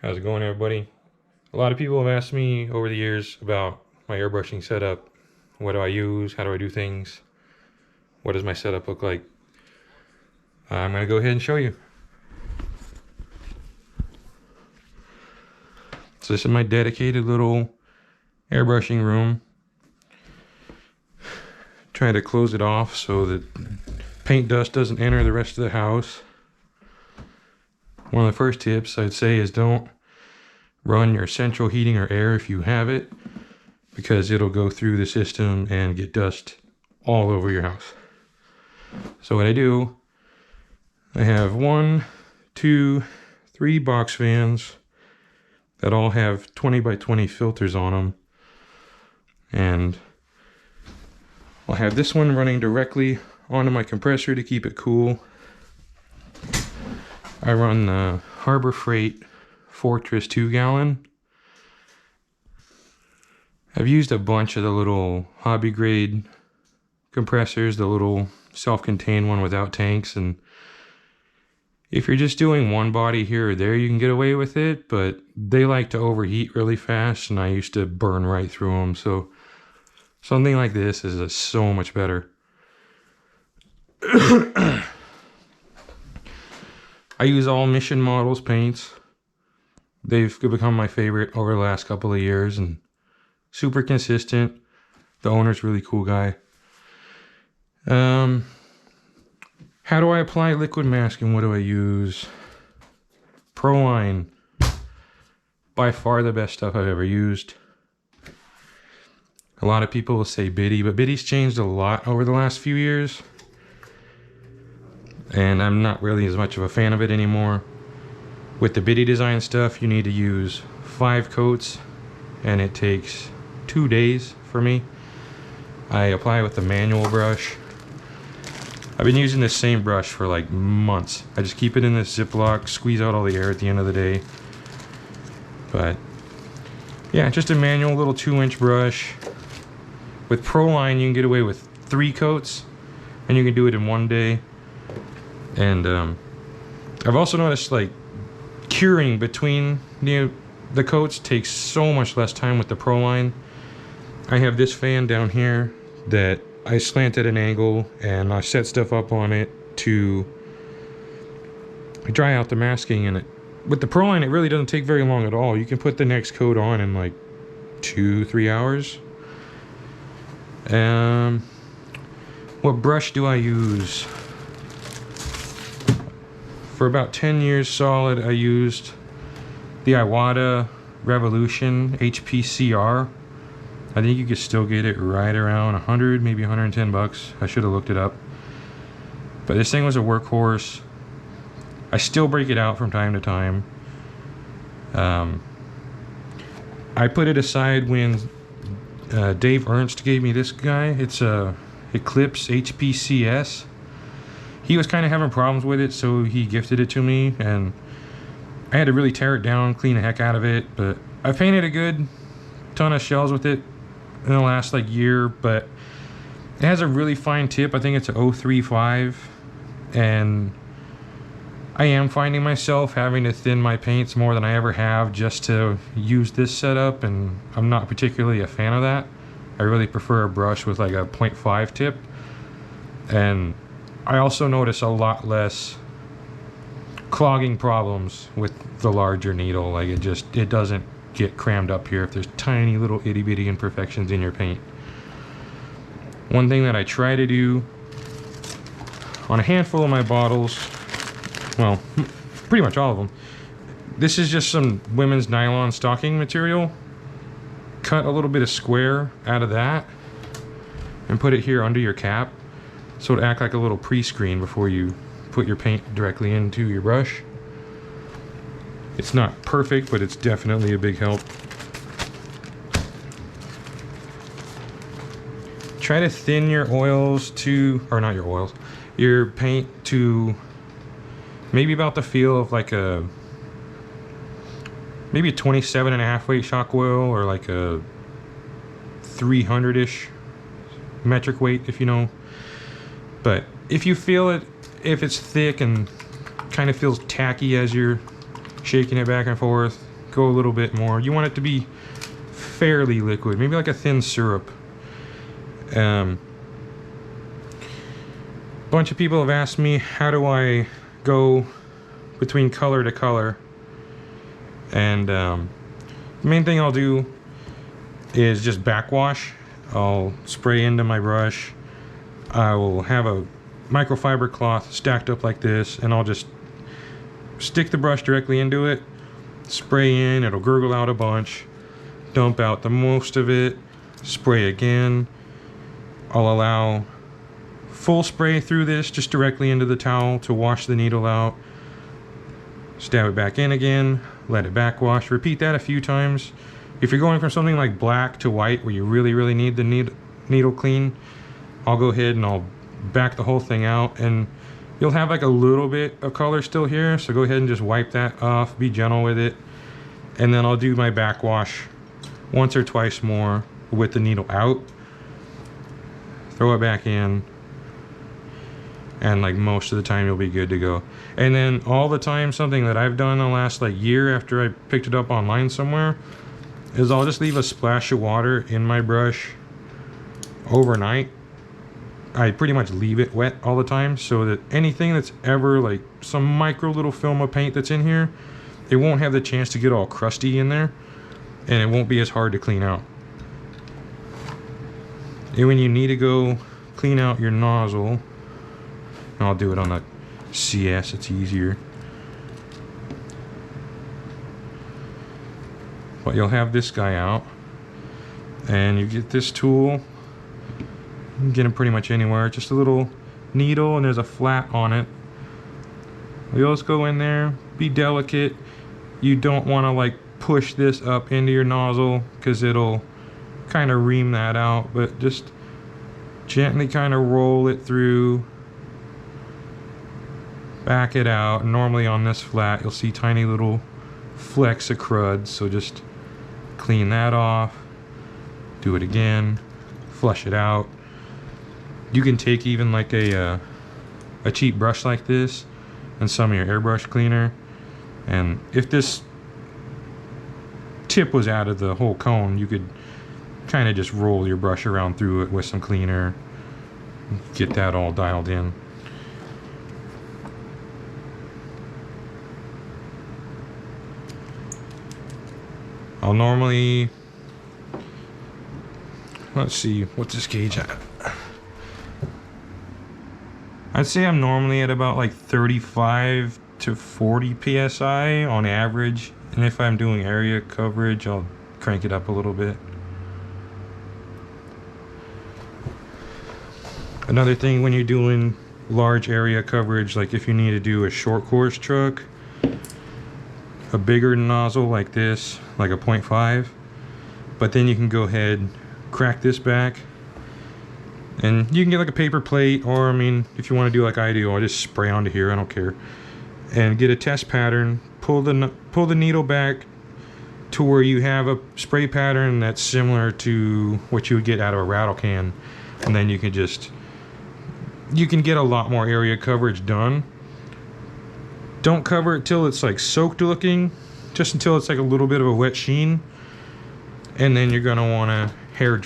How's it going, everybody? A lot of people have asked me over the years about my airbrushing setup. What do I use? How do I do things? What does my setup look like? I'm going to go ahead and show you. So this is my dedicated little airbrushing room. Try to close it off so that paint dust doesn't enter the rest of the house. One of the first tips I'd say is don't run your central heating or air if you have it, because it'll go through the system and get dust all over your house. So what I do, I have 1, 2, 3 box fans that all have 20 by 20 filters on them, and I'll have this one running directly onto my compressor to keep it cool. I run the Harbor Freight Fortress 2-gallon. I've used a bunch of the little hobby grade compressors, the little self-contained one without tanks, and if you're just doing one body here or there, you can get away with it, but they like to overheat really fast, and I used to burn right through them, so something like this is so much better. I use all Mission Models paints. They've become my favorite over the last couple of years and super consistent. The owner's a really cool guy. How do I apply liquid mask and what do I use? Proline. By far the best stuff I've ever used. A lot of people will say Biddy, but Biddy's changed a lot over the last few years, and I'm not really as much of a fan of it anymore. With the Biddy design stuff, you need to use 5 coats, and it takes 2 days for me. I apply with the manual brush. I've been using this same brush for like months. I just keep it in this Ziploc, squeeze out all the air at the end of the day. But yeah, just a manual little 2-inch brush. With Proline, you can get away with 3 coats, and you can do it in 1 day. And I've also noticed like curing between the coats takes so much less time with the Proline. I have this fan down here that I slant at an angle, and I set stuff up on it to dry out the masking, and with the Proline it really doesn't take very long at all. You can put the next coat on in like 2-3 hours. What brush do I use? For about 10 years solid, I used the Iwata Revolution HPCR. I think you could still get it right around 100, maybe 110 bucks. I should have looked it up. But this thing was a workhorse. I still break it out from time to time. I put it aside when Dave Ernst gave me this guy. It's a Eclipse HPCS. He was kind of having problems with it, so he gifted it to me, and I had to really tear it down, clean the heck out of it. But I painted a good ton of shells with it in the last like year, but it has a really fine tip. I think it's a 035, and I am finding myself having to thin my paints more than I ever have just to use this setup, and I'm not particularly a fan of that. I really prefer a brush with like a 0.5 tip, and I also notice a lot less clogging problems with the larger needle. Like it doesn't get crammed up here if there's tiny little itty bitty imperfections in your paint. One thing that I try to do on a handful of my bottles, well, pretty much all of them, this is just some women's nylon stocking material. Cut a little bit of square out of that and put it here under your cap, so it'll act like a little pre-screen before you put your paint directly into your brush. It's not perfect, but it's definitely a big help. Try to thin your oils to, or not your oils, your paint to maybe about the feel of like maybe a 27.5 weight shock oil, or like a 300-ish metric weight, if you know. But if you feel it, if it's thick and kind of feels tacky as you're shaking it back and forth, go a little bit more. You want it to be fairly liquid, maybe like a thin syrup. Bunch of people have asked me, how do I go between color to color? And the main thing I'll do is just backwash. I'll spray into my brush. I will have a microfiber cloth stacked up like this, and I'll just stick the brush directly into it, spray in, it'll gurgle out a bunch, dump out the most of it, spray again. I'll allow full spray through this just directly into the towel to wash the needle out. Stab it back in again, let it backwash. Repeat that a few times. If you're going from something like black to white where you really need the needle clean, I'll go ahead and I'll back the whole thing out, and you'll have like a little bit of color still here, so go ahead and just wipe that off, be gentle with it. And then I'll do my backwash once or twice more with the needle out, throw it back in, and like most of the time you'll be good to go. And then all the time, something that I've done the last like year after I picked it up online somewhere, is I'll just leave a splash of water in my brush overnight. I pretty much leave it wet all the time, so that anything that's ever like some micro little film of paint that's in here, it won't have the chance to get all crusty in there, and it won't be as hard to clean out. And when you need to go clean out your nozzle, and I'll do it on the CS, it's easier. But you'll have this guy out, and you get this tool. You can get it pretty much anywhere. Just a little needle, and there's a flat on it. You'll just go in there, be delicate. You don't want to like push this up into your nozzle because it'll kind of ream that out, but just gently kind of roll it through, back it out. Normally on this flat you'll see tiny little flecks of crud, so just clean that off, do it again, flush it out. You can take even like a cheap brush like this and some of your airbrush cleaner, and if this tip was out of the whole cone, you could kind of just roll your brush around through it with some cleaner, get that all dialed in. I'll normally, let's see, what's this gauge at? I'd say I'm normally at about like 35 to 40 psi on average, and if I'm doing area coverage, I'll crank it up a little bit. Another thing when you're doing large area coverage, like if you need to do a short course truck, a bigger nozzle like this, like a 0.5, but then you can go ahead, crack this back, and you can get like a paper plate, or I mean, if you want to do like I do, I'll just spray onto here, I don't care, and get a test pattern, pull the needle back to where you have a spray pattern that's similar to what you would get out of a rattle can, and then you can get a lot more area coverage done. Don't cover it till it's like soaked looking, just until it's like a little bit of a wet sheen, and then you're gonna want to hair